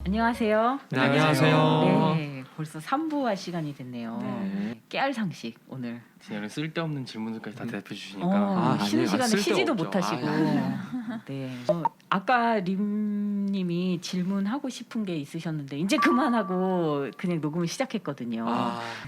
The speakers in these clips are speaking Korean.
안녕하세요. 네, 안녕하세요. 네, 벌써 3부 할 시간이 됐네요. 네. 깨알 상식 오늘. 진짜 쓸데없는 질문들까지 다 대답해 주시니까 쉬는 아니에요. 시간에 쉬지도 쓸데없죠. 못하시고. 네. 아까 림님이 질문하고 싶은 게 있으셨는데 이제 그만하고 그냥 녹음을 시작했거든요.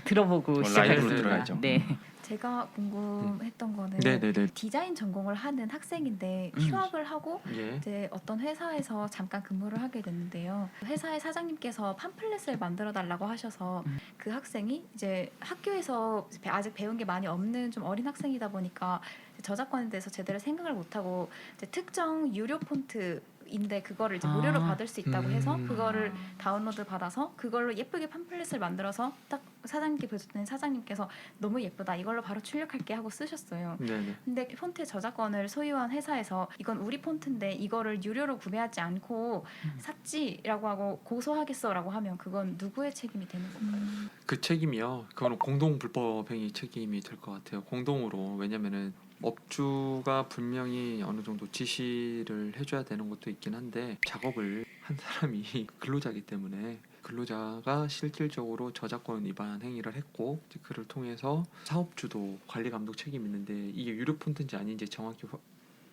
들어보고 라이브로 시작하겠습니다. 들어야죠. 네. 제가 궁금했던 거는 네네네. 디자인 전공을 하는 학생인데 휴학을 하고 예. 이제 어떤 회사에서 잠깐 근무를 하게 됐는데요. 회사의 사장님께서 팜플렛을 만들어 달라고 하셔서 그 학생이 이제 학교에서 아직 배운 게 많이 없는 좀 어린 학생이다 보니까 저작권에 대해서 제대로 생각을 못하고 이제 특정 유료 폰트인데 그거를 이제 무료로 받을 수 있다고 해서 그거를 다운로드 받아서 그걸로 예쁘게 팜플렛을 만들어서 딱 사장님께 보여줬더니 사장님께서 너무 예쁘다 이걸로 바로 출력할게 하고 쓰셨어요. 네네. 근데 폰트의 저작권을 소유한 회사에서 이건 우리 폰트인데 이거를 유료로 구매하지 않고 샀지라고 하고 고소하겠어라고 하면 그건 누구의 책임이 되는 건가요? 그 책임이요. 그거는 공동 불법행위 책임이 될 것 같아요. 공동으로. 왜냐면은 업주가 분명히 어느 정도 지시를 해줘야 되는 것도 있긴 한데 작업을 한 사람이 근로자이기 때문에 근로자가 실질적으로 저작권 위반 행위를 했고 이제 그를 통해서 사업주도 관리 감독 책임이 있는데 이게 유료 폰트인지 아닌지 정확히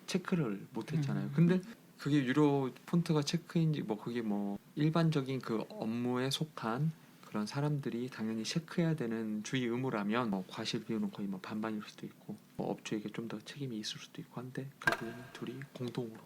체크를 못했잖아요. 근데 그게 유료 폰트가 체크인지 뭐 그게 뭐 일반적인 그 업무에 속한 그런 사람들이 당연히 체크해야 되는 주의 의무라면 뭐 과실 비율은 거의 뭐 반반일 수도 있고 뭐 업주에게 좀 더 책임이 있을 수도 있고 한데 결국에는 둘이 공동으로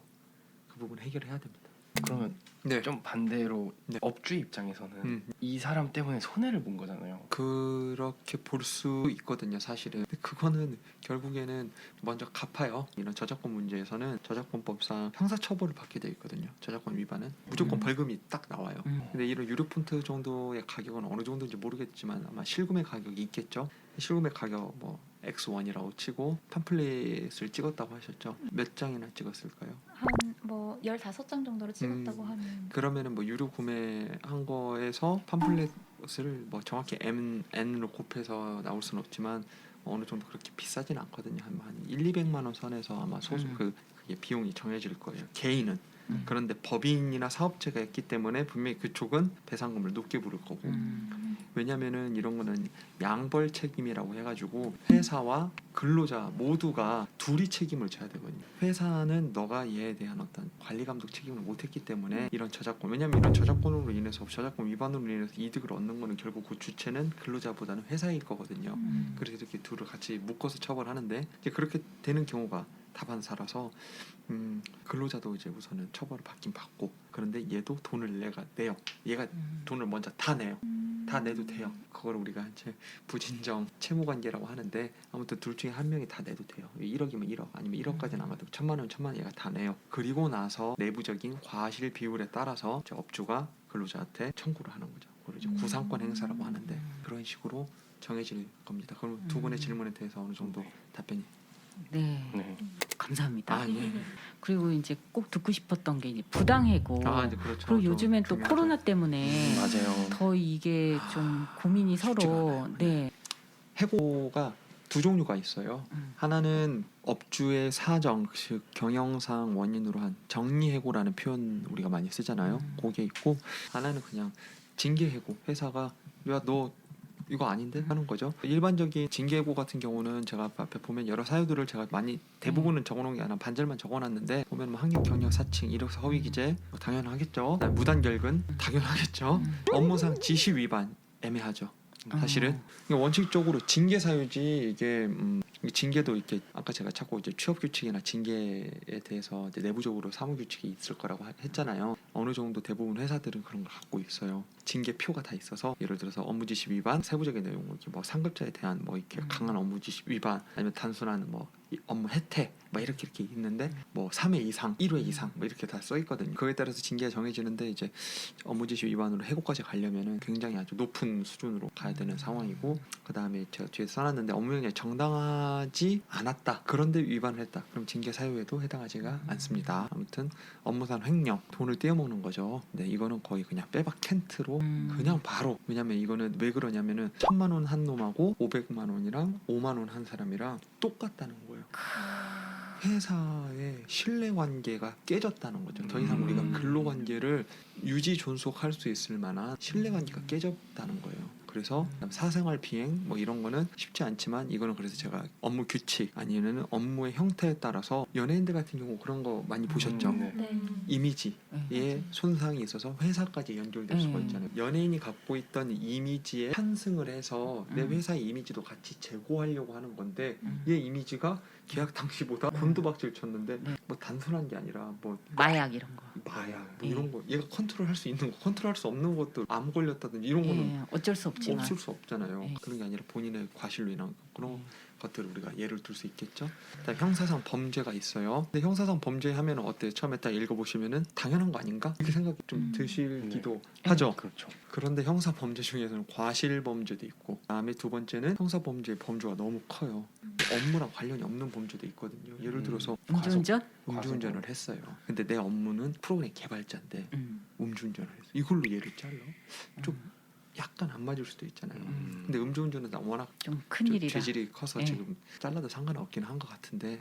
그 부분 해결해야 됩니다. 그러면 네. 좀 반대로 네. 업주 입장에서는 이 사람 때문에 손해를 본 거잖아요. 그렇게 볼 수 있거든요, 사실은. 근데 그거는 결국에는 먼저 갚아요. 이런 저작권 문제에서는 저작권법상 형사처벌을 받게 돼 있거든요. 저작권 위반은 무조건 벌금이 딱 나와요. 근데 이런 유료 폰트 정도의 가격은 어느 정도인지 모르겠지만 아마 실구매 가격이 있겠죠. 실구매 가격 뭐 X1이라고 치고 팜플렛을 찍었다고 하셨죠. 몇 장이나 찍었을까요? 한 뭐 15장 정도로 찍었다고 하면 그러면은 뭐 유료 구매한 거에서 팜플렛을 뭐 정확히 N으로 곱해서 나올 수는 없지만 어느 정도 그렇게 비싸진 않거든요. 한 1-200만 원 선에서 아마 그게 비용이 정해질 거예요. 개인은. 그런데 법인이나 사업체가 했기 때문에 분명히 그쪽은 배상금을 높게 부를 거고 왜냐면은 이런 거는 양벌 책임이라고 해가지고 회사와 근로자 모두가 둘이 책임을 져야 되거든요. 회사는 너가 얘에 대한 어떤 관리 감독 책임을 못했기 때문에 이런 저작권 왜냐면 이런 저작권으로 인해서 저작권 위반으로 인해서 이득을 얻는 거는 결국 그 주체는 근로자보다는 회사일 거거든요. 그래서 이렇게 둘을 같이 묶어서 처벌하는데 이제 그렇게 되는 경우가 다반사라서 근로자도 이제 우선은 처벌을 받긴 받고 그런데 얘도 돈을 내요. 얘가 돈을 먼저 다 내요. 다 내도 돼요. 그걸 우리가 이제 부진정 채무관계라고 하는데 아무튼 둘 중에 한 명이 다 내도 돼요. 1억이면 1억 아니면 1억까지는 안 가도 1,000만 원, 1,000만 원 얘가 다 내요. 그리고 나서 내부적인 과실 비율에 따라서 이제 업주가 근로자한테 청구를 하는 거죠. 그걸 이제 구상권 행사라고 하는데 그런 식으로 정해질 겁니다. 그럼 두 분의 질문에 대해서 어느 정도 답변이 네. 네. 감사합니다. 예. 그리고 이제 꼭 듣고 싶었던 게 이제 부당해고. 이제 그렇죠. 그리고 요즘엔 또 중요하죠. 코로나 때문에 맞아요. 더 이게 좀 고민이 쉽지가 서로 않아요. 네. 해고가 두 종류가 있어요. 하나는 업주의 사정, 즉 경영상 원인으로 한 정리해고라는 표현 우리가 많이 쓰잖아요. 그게 있고 하나는 그냥 징계해고. 회사가 야 너 이거 아닌데 하는 거죠. 일반적인 징계해고 같은 경우는 제가 앞에 보면 여러 사유들을 제가 많이 대부분은 적어놓은 게 아니라 반절만 적어놨는데 보면 뭐 환경 경영 사칭, 이력서 허위 기재 뭐 당연하겠죠. 무단 결근 당연하겠죠. 업무상 지시 위반 애매하죠. 사실은 원칙적으로 징계 사유지 이게 징계도 이렇게 아까 제가 자꾸 이제 취업 규칙이나 징계에 대해서 이제 내부적으로 사무 규칙이 있을 거라고 했잖아요. 어느 정도 대부분 회사들은 그런 걸 갖고 있어요. 징계표가 다 있어서 예를 들어서 업무 지시 위반 세부적인 내용을 이렇게 뭐 상급자에 대한 뭐 이렇게 강한 업무 지시 위반 아니면 단순한 뭐 업무 혜택 막 이렇게 있는데 뭐 3회 이상, 1회 이상 뭐 이렇게 다 써 있거든요. 그거에 따라서 징계가 정해지는데 이제 업무 지시 위반으로 해고까지 가려면은 굉장히 아주 높은 수준으로 가야 되는 상황이고 그다음에 제가 뒤에 써놨는데 업무 영역이 정당하지 않았다. 그런데 위반을 했다. 그럼 징계 사유에도 해당하지가 않습니다. 아무튼 업무상 횡령, 돈을 떼어먹는 거죠. 네, 이거는 거의 그냥 빼박 텐트로 그냥 바로 왜냐면 이거는 왜 그러냐면은 1,000만 원 한 놈하고 500만 원이랑 5만 원 한 사람이랑 똑같다는 거예요. 회사의 신뢰 관계가 깨졌다는 거죠. 더 이상 우리가 근로 관계를 유지 존속할 수 있을 만한 신뢰 관계가 깨졌다는 거예요. 그래서 사생활 비행 뭐 이런 거는 쉽지 않지만 이거는 그래서 제가 업무 규칙 아니면 업무의 형태에 따라서 연예인들 같은 경우 그런 거 많이 보셨죠. 네. 이미지에 네. 손상이 있어서 회사까지 연결될 수가 있잖아요. 연예인이 갖고 있던 이미지에 환승을 해서 내 회사의 이미지도 같이 제고하려고 하는 건데 얘 이미지가 계약 당시보다 곤두박질 쳤는데 네. 뭐 단순한 게 아니라 뭐 마약 이런 거. 마약 뭐 이런 거 얘가 컨트롤할 수 있는 거 컨트롤할 수 없는 것도 암 걸렸다든지 이런 거는 예, 어쩔 수 없지만. 없을 수 없잖아요. 예. 그런 게 아니라 본인의 과실로 인한 그런 예. 것들을 우리가 예를 들 수 있겠죠. 일단 형사상 범죄가 있어요. 근데 형사상 범죄 하면은 어때요? 처음에 딱 읽어보시면은 당연한 거 아닌가? 이렇게 생각이 좀 드시기도 하죠. 그렇죠. 그런데 형사 범죄 중에서는 과실 범죄도 있고, 그다음에 두 번째는 형사 범죄의 범주가 너무 커요. 업무랑 관련이 없는 범죄도 있거든요. 예를 들어서 음주운전? 음주운전을 했어요. 근데 내 업무는 프로그램 개발자인데 음. 음주운전을 했어. 이걸로 얘를 잘라? 좀 약간 안 맞을 수도 있잖아요. 근데 음주운전은 워낙 좀 큰일이라. 죄질이 커서 예. 지금 잘라도 상관없긴 한 것 같은데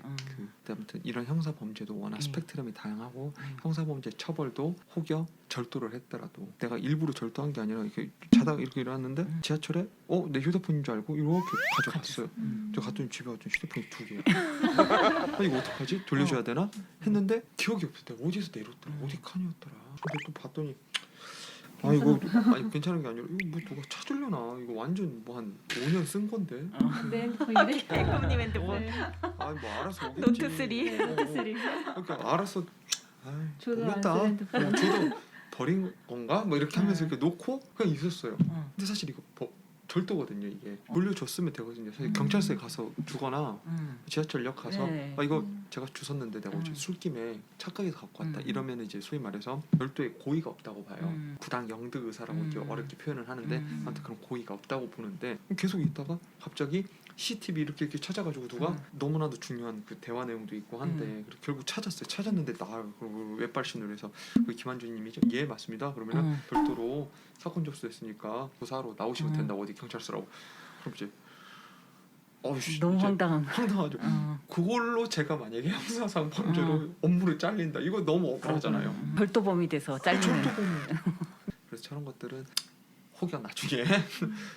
아무튼 이런 형사 범죄도 워낙 예. 스펙트럼이 다양하고 형사 범죄 처벌도 혹여 절도를 했더라도 내가 일부러 절도한 게 아니라 이렇게 자다가 이렇게 일어났는데 지하철에 내 휴대폰인 줄 알고 이렇게 가져갔어요. 저 갔더니 집에 왔더니 휴대폰이 2개야. 아 이거 어떡하지? 돌려줘야 되나? 했는데 기억이 없어. 내가 어디서 내렸더라? 어디 칸이었더라? 근데 또 봤더니 이거 아니 괜찮은 게 아니라 이거 뭐 누가 찾으려나? 이거 완전 뭐 한 5년 쓴 건데. 내 핸드폰이래. 백범님 핸드폰. 아니 뭐 알아서 오겠지. 노트 3. 그러니까 알아서 저도 안 모르겠다. 쓰는 핸드폰. 저도 버린 건가? 뭐 이렇게 하면서 이렇게 놓고 그냥 있었어요. 어. 근데 사실 이거 절도거든요. 이게 돌려줬으면 되거든요. 사실 경찰서에 가서 주거나 지하철역 가서 네. 이거 제가 주웠는데 내가 어제 술김에 착각해서 갖고 왔다 이러면 이제 소위 말해서 별도의 고의가 없다고 봐요. 부당 영득 의사라고 이렇게 어렵게 표현을 하는데 아무튼 그런 고의가 없다고 보는데 계속 있다가 갑자기 CCTV 이렇게 찾아가지고 누가 너무나도 중요한 그 대화 내용도 있고 한데 그래서 결국 찾았어요. 찾았는데 웹발신을 해서 그 김한준님이죠. 예 맞습니다. 그러면은 별도로 사건 접수됐으니까 조사하러 나오시면 된다고 어디 경찰서라고. 그럼 이제 너무 이제 황당한. 황당하죠. 그걸로 제가 만약에 형사상 범죄로 업무를 잘린다. 이거 너무 억울하잖아요. 별도범이 돼서 잘리는. 그래서 저런 것들은 혹여 나중에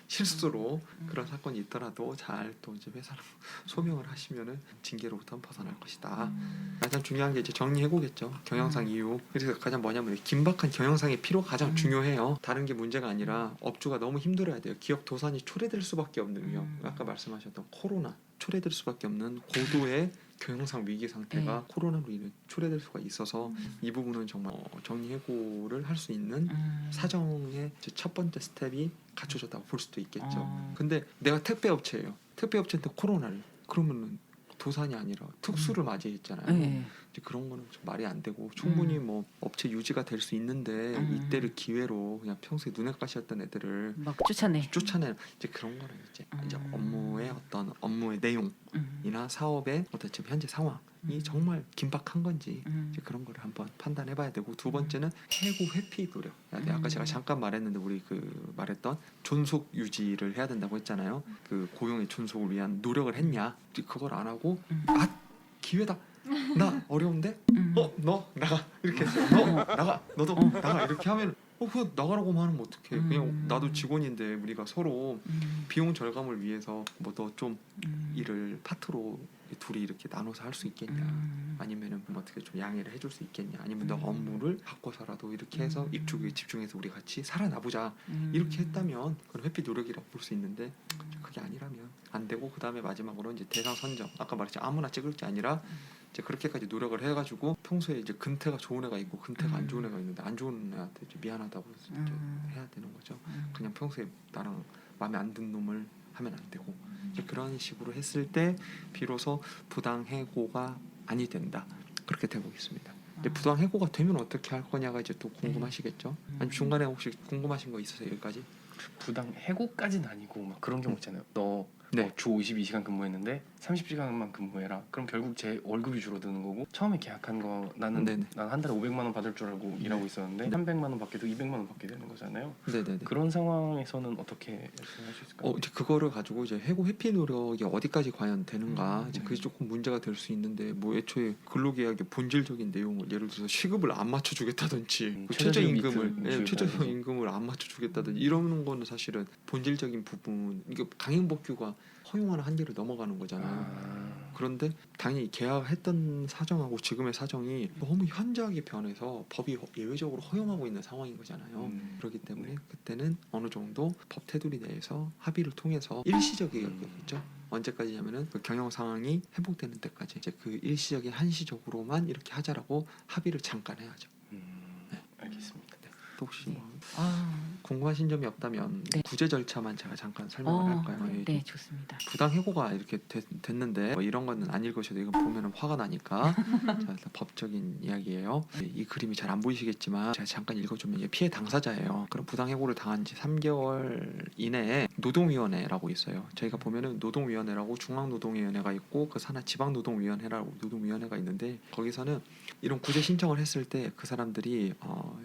실수로 그런 사건이 있더라도 잘 또 이제 회사로 소명을 하시면은 징계로부터 벗어날 것이다. 가장 중요한 게 이제 정리해보겠죠. 경영상 이유. 그래서 가장 뭐냐면 긴박한 경영상의 필요가 가장 중요해요. 다른 게 문제가 아니라 업주가 너무 힘들어야 돼요. 기업 도산이 초래될 수밖에 없는 위험. 아까 말씀하셨던 코로나 초래될 수밖에 없는 고도의 경영상 위기 상태가 코로나로 인해 초래될 수가 있어서 이 부분은 정말 정리해고를 할 수 있는 사정의 첫 번째 스텝이 갖춰졌다고 볼 수도 있겠죠. 근데 내가 택배업체예요. 택배업체한테 코로나를 그러면은 도산이 아니라 특수를 맞이했잖아요. 네. 이제 그런 거는 좀 말이 안 되고 충분히 뭐 업체 유지가 될 수 있는데 이때를 기회로 그냥 평소에 눈에 가시였던 애들을 막 쫓아내. 이제 그런 거는 이제 업무의 어떤 업무의 내용이나 사업의 어떤 지금 현재 상황이 정말 긴박한 건지 이제 그런 거를 한번 판단해봐야 되고 두 번째는 해고 회피 노력. 아까 제가 잠깐 말했는데 우리 그 말했던 존속 유지를 해야 된다고 했잖아요. 그 고용의 존속을 위한 노력을 했냐? 그걸 안 하고 기회다. 나 어려운데? 너 나가 이렇게 했어요. 너 나가 너도 나가 이렇게 하면 그냥 나가라고만 하면 어떡해. 그냥 나도 직원인데 우리가 서로 비용 절감을 위해서 뭐 너 좀 일을 파트로 둘이 이렇게 나눠서 할 수 있겠냐 아니면은 뭐 어떻게 좀 양해를 해줄 수 있겠냐 아니면 너 업무를 바꿔서라도 이렇게 해서 입주에 집중해서 우리 같이 살아나보자 이렇게 했다면 그건 회피 노력이라고 볼 수 있는데 그게 아니라면 안 되고 그 다음에 마지막으로 이제 대상 선정 아까 말했지 아무나 찍을 게 아니라 이제 그렇게까지 노력을 해가지고 평소에 이제 근태가 좋은 애가 있고 근태가 안 좋은 애가 있는데 안 좋은 애한테 이제 미안하다고 이제 해야 되는 거죠. 그냥 평소에 나랑 마음에 안 든 놈을 하면 안 되고 이제 그런 식으로 했을 때 비로소 부당 해고가 아니 된다. 그렇게 되보겠습니다. 근데 부당 해고가 되면 어떻게 할 거냐가 이제 또 궁금하시겠죠. 아니 중간에 혹시 궁금하신 거 있으세요 여기까지? 부당 해고까지는 아니고 막 그런 경우 있잖아요. 너 네. 주 52시간 근무했는데 30시간만 근무해라. 그럼 결국 제 월급이 줄어드는 거고 처음에 계약한 거 나는 네네. 난 한 달에 500만 원 받을 줄 알고 일하고 있었는데 300만 원 받게 되고 200만 원 받게 되는 거잖아요. 네네네. 그런 상황에서는 어떻게 할 수 있을까요? 이제 그거를 가지고 이제 해고 회피 노력이 어디까지 과연 되는가 이제 음. 그게 조금 문제가 될 수 있는데 뭐 애초에 근로계약의 본질적인 내용을 예를 들어서 시급을 안 맞춰주겠다든지 그 최저임금을 최저임금을 안 맞춰주겠다든지 이러는 거는 사실은 본질적인 부분 이게 강행복규가 허용하는 한계를 넘어가는 거잖아요. 그런데 당연히 계약했던 사정하고 지금의 사정이 너무 현저하게 변해서 법이 예외적으로 허용하고 있는 상황인 거잖아요. 그렇기 때문에 네. 그때는 어느 정도 법 테두리 내에서 합의를 통해서 일시적이겠죠. 언제까지냐면은 그 경영 상황이 회복되는 때까지 이제 그 일시적인 한시적으로만 이렇게 하자라고 합의를 잠깐 해야죠. 알겠습니다. 혹시 뭐 아, 궁금하신 점이 없다면 네. 구제 절차만 제가 잠깐 설명을 할까요? 네, 좋습니다. 부당 해고가 이렇게 됐는데 뭐 이런 거는 안 읽으셔도 이거 보면은 화가 나니까 자, 일단 법적인 이야기예요. 이 그림이 잘 안 보이시겠지만 제가 잠깐 읽어주면 이게 피해 당사자예요. 그럼 부당 해고를 당한 지 3개월 이내에 노동위원회라고 있어요. 저희가 보면은 노동위원회라고 중앙노동위원회가 있고 그 산하 지방노동위원회라고 노동위원회가 있는데 거기서는 이런 구제 신청을 했을 때 그 사람들이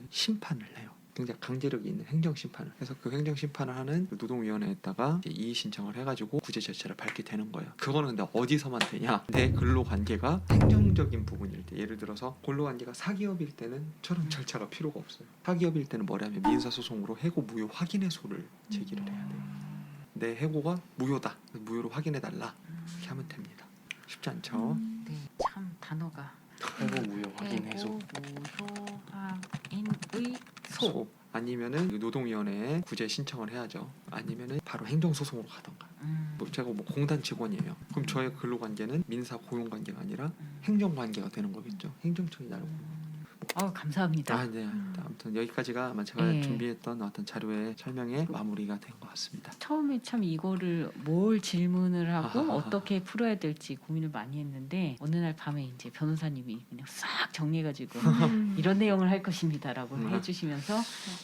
심판을 해요. 굉장히 강제력이 있는 행정 심판을 해서 그 행정 심판을 하는 그 노동위원회에다가 이제 이의 신청을 해가지고 구제 절차를 밟게 되는 거예요. 그거는 근데 어디서만 되냐? 내 근로관계가 행정적인 부분일 때, 예를 들어서 근로관계가 사기업일 때는 저런 절차가 필요가 없어요. 사기업일 때는 뭐냐면 민사소송으로 해고 무효 확인해소를 제기를 해야 돼요. 내 해고가 무효다, 무효로 확인해달라 이렇게 하면 됩니다. 쉽지 않죠? 네, 참 단어가 해고 무효 확인 해소. 해고 무효 확인의 소. 아니면은 노동위원회에 구제 신청을 해야죠. 아니면은 바로 행정소송으로 가던가. 뭐 제가 뭐 공단 직원이에요. 그럼 저의 근로관계는 민사 고용관계가 아니라 행정관계가 되는 거겠죠. 행정청이 나르고. 감사합니다. 네. 아무튼 여기까지가 아마 제가 네. 준비했던 어떤 자료의 설명의 마무리가 된 것 같습니다. 처음에 참 이거를 뭘 질문을 하고 아하하. 어떻게 풀어야 될지 고민을 많이 했는데 어느 날 밤에 이제 변호사님이 그냥 싹 정리해가지고 이런 내용을 할 것입니다라고 해주시면서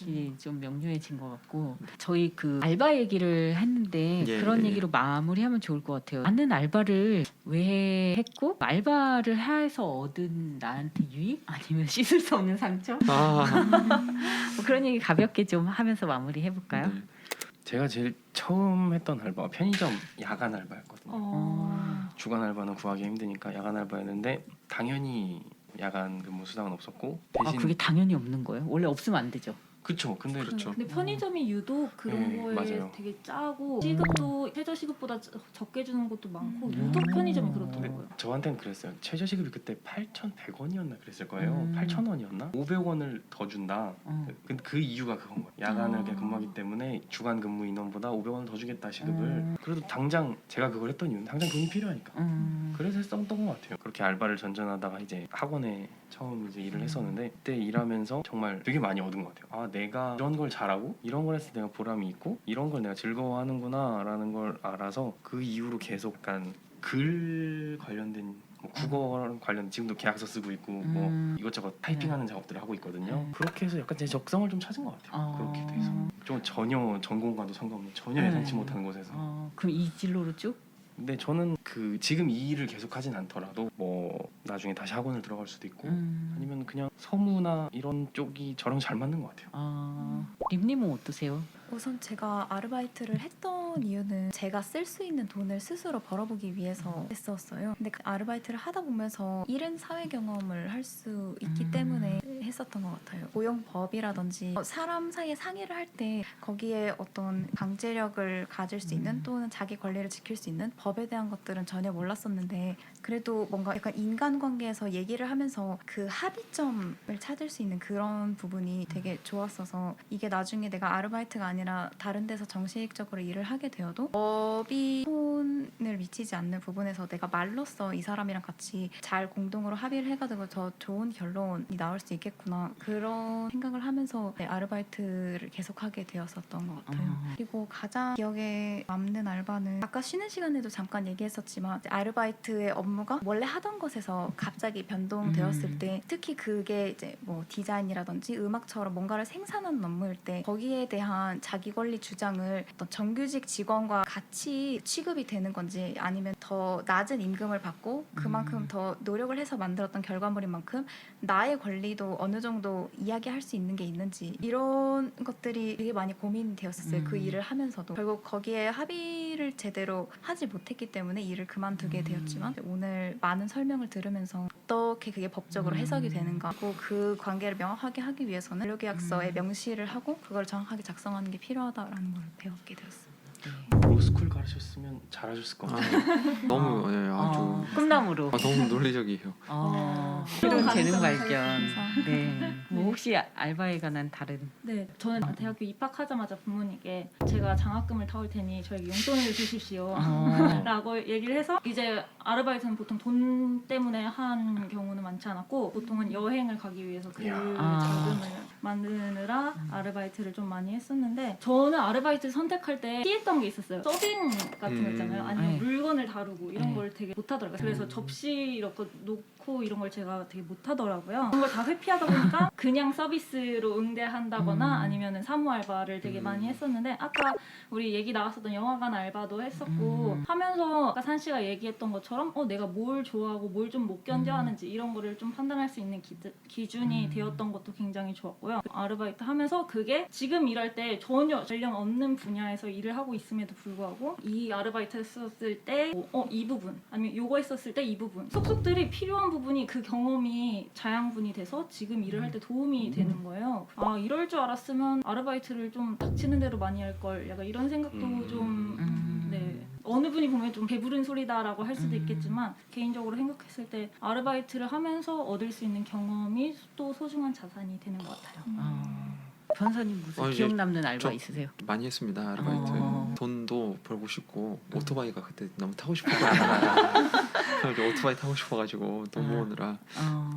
이제 좀 명료해진 것 같고 저희 그 알바 얘기를 했는데 예, 그런 예. 얘기로 마무리하면 좋을 것 같아요. 나는 알바를 왜 했고 알바를 해서 얻은 나한테 유익 아니면 씻을 수 없는 상처 뭐 그런 얘기 가볍게 좀 하면서 마무리 해볼까요? 네. 제가 제일 처음 했던 알바가 편의점 야간 알바였거든요. 주간 알바는 구하기 힘드니까 야간 알바였는데 당연히 야간 근무 수당은 없었고 대신 그게 당연히 없는 거예요? 원래 없으면 안 되죠. 그쵸. 근데 그렇죠. 근데 편의점이 유독 그런 네, 거에 맞아요. 되게 짜고 시급도 최저 시급보다 적게 주는 것도 많고 유독 편의점이 근데 그렇더라고요. 저한테는 그랬어요. 최저 시급이 그때 8,100원이었나 그랬을 거예요. 8,000원이었나? 500원을 더 준다. 근데 그 이유가 그건 거예요. 야간을 그냥 근무하기 때문에 주간 근무 인원보다 500원을 더 주겠다 시급을. 그래도 당장 제가 그걸 했던 이유는 당장 돈이 필요하니까. 그래서 했었던 것 같아요. 그렇게 알바를 전전하다가 이제 학원에 처음 이제 일을 했었는데 그때 일하면서 정말 되게 많이 얻은 것 같아요. 아, 내가 이런 걸 잘하고 이런 걸 했을 때 내가 보람이 있고 이런 걸 내가 즐거워하는구나라는 걸 알아서 그 이후로 계속 약간 글 관련된 뭐 국어 관련 지금도 계약서 쓰고 있고 뭐 이것저것 타이핑하는 작업들을 하고 있거든요. 그렇게 해서 약간 제 적성을 좀 찾은 것 같아요. 그렇게 돼서 좀 전혀 전공과도 상관없는 전혀 예상치 못하는 곳에서. 그럼 이 진로로 쭉? 근데 저는 그 지금 이 일을 계속 하진 않더라도 뭐 나중에 다시 학원을 들어갈 수도 있고 아니면 그냥 서무나 이런 쪽이 저랑 잘 맞는 것 같아요. 림님은 어떠세요? 우선 제가 아르바이트를 했던 이유는 제가 쓸 수 있는 돈을 스스로 벌어보기 위해서 했었어요. 근데 그 아르바이트를 하다 보면서 일은 사회 경험을 할 수 있기 때문에 했었던 것 같아요. 고용법이라든지 사람 사이에 상의를 할 때 거기에 어떤 강제력을 가질 수 있는 또는 자기 권리를 지킬 수 있는 법에 대한 것들은 전혀 몰랐었는데 그래도 뭔가 약간 인간관계에서 얘기를 하면서 그 합의점을 찾을 수 있는 그런 부분이 되게 좋았어서 이게 나중에 내가 아르바이트가 아니라 다른 데서 정식적으로 일을 하게 되어도 법이 손을 미치지 않는 부분에서 내가 말로써 이 사람이랑 같이 잘 공동으로 합의를 해가지고 더 좋은 결론이 나올 수 있게끔 되겠구나 그런 생각을 하면서 네, 아르바이트를 계속하게 되었었던 것 같아요. 그리고 가장 기억에 남는 알바는 아까 쉬는 시간에도 잠깐 얘기했었지만 이제 아르바이트의 업무가 원래 하던 것에서 갑자기 변동되었을 때 특히 그게 이제 뭐 디자인이라든지 음악처럼 뭔가를 생산하는 업무일 때 거기에 대한 자기 권리 주장을 어떤 정규직 직원과 같이 취급이 되는 건지 아니면 더 낮은 임금을 받고 그만큼 더 노력을 해서 만들었던 결과물인 만큼 나의 권리도 어느 정도 이야기할 수 있는 게 있는지 이런 것들이 되게 많이 고민되었었어요. 그 일을 하면서도 결국 거기에 합의를 제대로 하지 못했기 때문에 일을 그만두게 되었지만 오늘 많은 설명을 들으면서 어떻게 그게 법적으로 해석이 되는가 그리고 그 관계를 명확하게 하기 위해서는 근로계약서에 명시를 하고 그걸 정확하게 작성하는 게 필요하다라는 걸 배웠게 되었어요. 로스쿨 가르쳤으면 잘하셨을 것 같아요. 너무 네, 아주 꿈나무로. 너무 논리적이에요. 새로운 재능 감사합니다. 발견. 네. 뭐 혹시 알바에 관한 다른 네, 저는 대학교 입학하자마자 부모님께 제가 장학금을 타올 테니 저에게 용돈을 주십시오. 라고 얘기를 해서 이제 아르바이트는 보통 돈 때문에 한 경우는 많지 않았고 보통은 여행을 가기 위해서 그 자금을 만드느라 아르바이트를 좀 많이 했었는데 저는 아르바이트 선택할 때 피했던 게 있었어요. 서빙 같은 거 있잖아요. 아니면 네. 물건을 다루고 이런 네. 걸 되게 못하더라고요. 그래서 접시 이렇게 놓고 이런 걸 제가 되게 못하더라고요. 그런 걸 다 회피하다 보니까 그냥 서비스로 응대한다거나 아니면 사무 알바를 되게 많이 했었는데 아까 우리 얘기 나왔었던 영화관 알바도 했었고 하면서 아까 산 씨가 얘기했던 것처럼 내가 뭘 좋아하고 뭘 좀 못 견뎌하는지 이런 거를 좀 판단할 수 있는 기준이 되었던 것도 굉장히 좋았고요. 아르바이트 하면서 그게 지금 일할 때 전혀 관련 없는 분야에서 일을 하고 있음에도 불구하고 이 아르바이트 했었을 때 이 부분 아니면 요거 했었을 때 이 부분 속속들이 필요한 부분이 그 경험이 자양분이 돼서 지금 일을 할 때 도움이 되는 거예요. 아 이럴 줄 알았으면 아르바이트를 좀 닥치는 대로 많이 할 걸 약간 이런 생각도 좀 네. 어느 분이 보면 좀 배부른 소리다라고 할 수도 있겠지만 개인적으로 생각했을 때 아르바이트를 하면서 얻을 수 있는 경험이 또 소중한 자산이 되는 것 같아요. 변사님 무슨 이제 기억 남는 알바 저- 있으세요? 많이 했습니다 아르바이트. 돈도 벌고 싶고 오토바이가 그때 너무 타고 싶어가지고 그래서 오토바이 타고 싶어가지고 돈 모으느라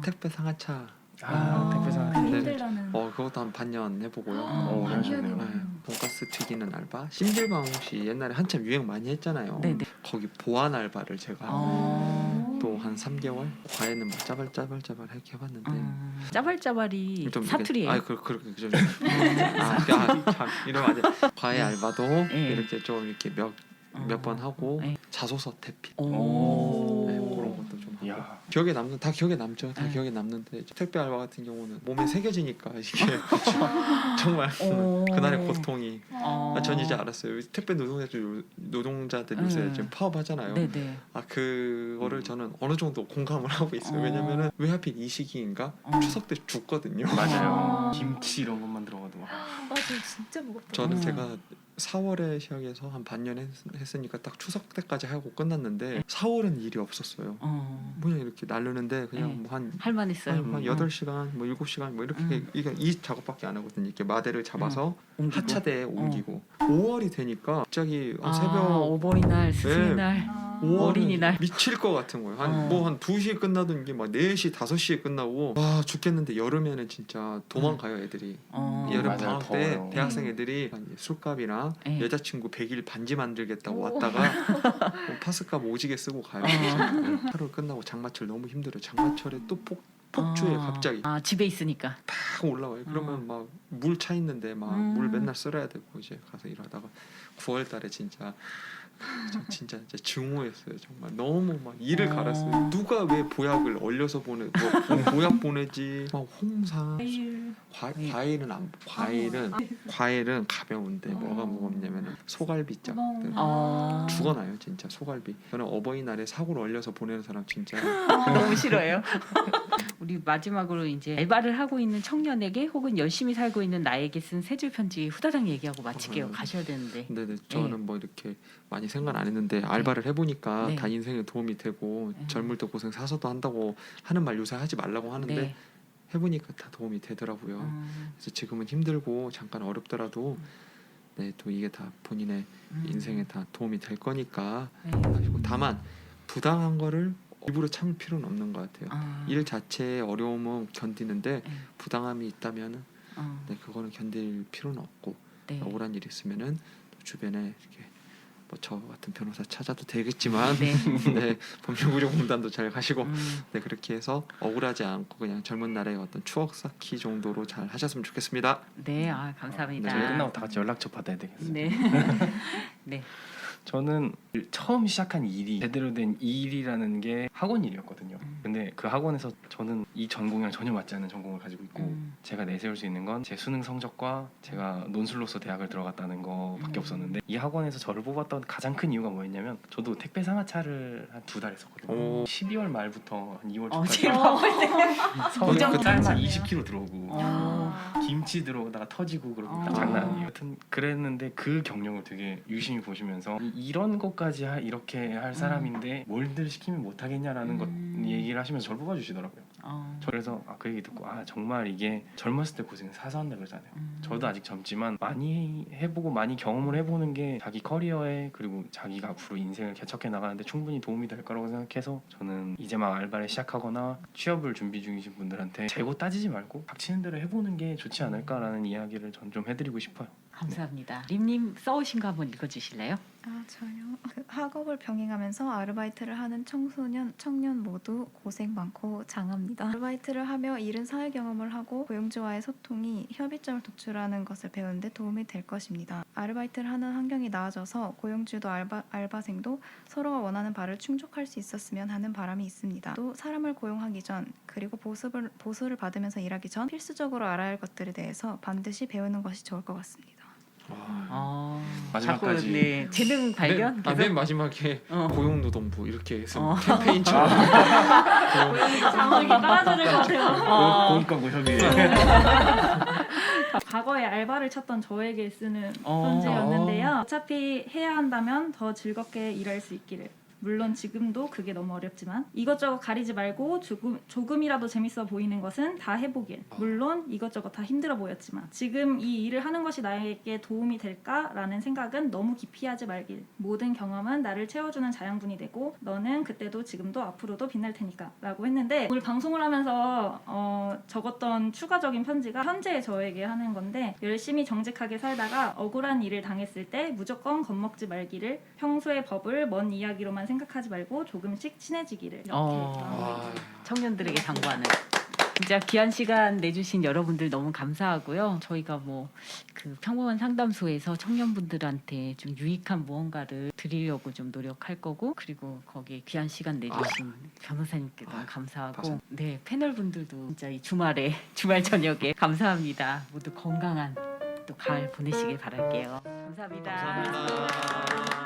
택배 상하차 택배상. 그 네. 힘들다는 그것도 한 반년 해보고요. 오래 하셨네요. 네, 돈가스 튀기는 알바, 찜질방 혹시 옛날에 한참 유행 많이 했잖아요. 네네. 거기 보안 알바를 제가 또 한 3개월 과외는 뭐 짜발짜발 이렇게 해봤는데 짜발짜발이 좀 사투리예요. 그렇게 좀 참 이러면 안 돼. 과외 알바도 네. 이렇게 좀 이렇게 몇 번 하고 네. 자소서 태핑 오. 네, 그런 것도 좀 하고. 이야. 기억에 남죠. 다 네. 기억에 남는데 택배 알바 같은 경우는 몸에 새겨지니까 이게 정말 그날의 고통이. 전 이제 알았어요. 택배 노동자들 요새 지금 파업하잖아요. 네네. 그거를 저는 어느 정도 공감을 하고 있어요. 왜냐면은 왜 하필 이 시기인가? 추석 때 죽거든요. 맞아요. 김치 이런 것만 들어가도 맞아요, 진짜 무겁다. 저는 제가 4월에 시작해서 한 반년 했으니까 딱 추석 때까지 하고 끝났는데 4월은 일이 없었어요. 그냥 이렇게 나르는데 그냥 뭐 한 할만했어요. 한 8시간, 뭐 7시간 뭐 이렇게 이게 이 작업밖에 안 하거든요. 이렇게 마대를 잡아서 옮기고. 하차대에 옮기고 5월이 되니까 갑자기 새벽 어버이날, 스승의 네. 날. 5월은 어린이날. 미칠 것 같은 거예요. 한 2시에 끝나던 게 막 4시, 5시에 끝나고 와 죽겠는데 여름에는 진짜 도망가요 애들이. 여름 맞아요, 방학 때 더워요. 대학생 애들이 술값이랑 네. 여자친구 100일 반지 만들겠다고 왔다가 파스값 오지게 쓰고 가요. 하루 끝나고 장마철 너무 힘들어요. 장마철에 또 폭주해 갑자기 집에 있으니까. 팍 올라와요. 그러면 막 물 차 있는데 막 물 맨날 쓸어야 되고 이제 가서 일하다가 9월달에 진짜 증오했어요. 정말 너무 막 이를 갈았어요. 누가 왜 보약을 얼려서 보내 보약 보내지 막 홍삼 과일은 가벼운데 뭐가 무겁냐면 소갈비짝들 죽어나요 진짜 소갈비. 저는 어버이날에 사고를 얼려서 보내는 사람 진짜 너무 싫어요. 우리 마지막으로 이제 알바를 하고 있는 청년에게 혹은 열심히 살고 있는 나에게 쓴 세 줄 편지 후다닥 얘기하고 마칠게요. 가셔야 되는데. 네네 저는 뭐 이렇게 많이 생각 안 했는데 알바를 해보니까 네. 다 인생에 도움이 되고 젊을 때 고생 사서도 한다고 하는 말 요새 하지 말라고 하는데 네. 해보니까 다 도움이 되더라고요. 그래서 지금은 힘들고 잠깐 어렵더라도 네, 또 이게 다 본인의 인생에 다 도움이 될 거니까 네. 하시고 다만 부당한 거를 일부러 참을 필요는 없는 것 같아요. 일 자체의 어려움은 견디는데 네. 부당함이 있다면은 네, 그거는 견딜 필요는 없고 네. 억울한 일이 있으면은 또 주변에 이렇게 뭐 저 같은 변호사 찾아도 되겠지만 네. 네, 법률구조공단도 잘 가시고 음. 네, 그렇게 해서 억울하지 않고 그냥 젊은 날의 어떤 추억 쌓기 정도로 잘 하셨으면 좋겠습니다. 네, 감사합니다. 저희 끝나고 다 같이 연락처 받아야 되겠어요. 네. 네. 저는 처음 시작한 일이 제대로 된 일이라는 게 학원 일이었거든요. 근데 그 학원에서 저는 이 전공이랑 전혀 맞지 않는 전공을 가지고 있고 제가 내세울 수 있는 건 제 수능 성적과 제가 논술로서 대학을 들어갔다는 거밖에 없었는데 이 학원에서 저를 뽑았던 가장 큰 이유가 뭐였냐면 저도 택배 상하차를 한 2달 했었거든요. 오. 12월 말부터 한 2월 제일 초까지 바쁠 서울 쌀만 괜찮네요. 20kg 들어오고 김치 들어오다가 터지고 그러고 장난 아니에요. 하여튼 그랬는데 그 경력을 되게 유심히 보시면서 이런 것까지 이렇게 할 사람인데 뭘들 시키면 못하겠냐라는 것 얘기를 하시면서 저를 뽑아주시더라고요. 저 그래서 그 얘기 듣고 정말 이게 젊었을 때 고생은 사서 한다 그러잖아요. 저도 아직 젊지만 많이 해보고 많이 경험을 해보는 게 자기 커리어에 그리고 자기가 앞으로 인생을 개척해 나가는데 충분히 도움이 될 거라고 생각해서 저는 이제 막 알바를 시작하거나 취업을 준비 중이신 분들한테 재고 따지지 말고 닥치는 대로 해보는 게 좋지 않을까라는 이야기를 전 좀 해드리고 싶어요. 감사합니다. 림님 써오신 거 한번 읽어주실래요? 저요. 그 학업을 병행하면서 아르바이트를 하는 청년 모두 고생 많고 장합니다. 아르바이트를 하며 이른 사회 경험을 하고 고용주와의 소통이 협의점을 도출하는 것을 배우는데 도움이 될 것입니다. 아르바이트를 하는 환경이 나아져서 고용주도 알바생도 서로가 원하는 바를 충족할 수 있었으면 하는 바람이 있습니다. 또 사람을 고용하기 전 그리고 보수를 받으면서 일하기 전 필수적으로 알아야 할 것들에 대해서 반드시 배우는 것이 좋을 것 같습니다. 마지막까지. 자꾸 네, 재능 발견. 맨 마지막에 어. 고용노동부 이렇게 해서 캠페인처럼 장학이 깔아드릴 것 같아요. 공익광고 협의회. 과거에 알바를 찾던 저에게 쓰는 어. 편지였는데요. 어차피 해야 한다면 더 즐겁게 일할 수 있기를. 물론 지금도 그게 너무 어렵지만 이것저것 가리지 말고 조금이라도 재밌어 보이는 것은 다 해보길. 물론 이것저것 다 힘들어 보였지만 지금 이 일을 하는 것이 나에게 도움이 될까라는 생각은 너무 깊이 하지 말길. 모든 경험은 나를 채워주는 자양분이 되고 너는 그때도 지금도 앞으로도 빛날 테니까 라고 했는데 오늘 방송을 하면서 적었던 추가적인 편지가 현재의 저에게 하는 건데 열심히 정직하게 살다가 억울한 일을 당했을 때 무조건 겁먹지 말기를. 평소의 법을 먼 이야기로만 생각하지 말고 조금씩 친해지기를. 이렇게 청년들에게 당부하는. 진짜 귀한 시간 내주신 여러분들 너무 감사하고요. 저희가 그 평범한 상담소에서 청년분들한테 좀 유익한 무언가를 드리려고 좀 노력할 거고, 그리고 거기에 귀한 시간 내주신 변호사님께 너무 감사하고, 네, 패널분들도 진짜 이 주말 저녁에 감사합니다. 모두 건강한 또 가을 보내시길 바랄게요. 감사합니다. 감사합니다.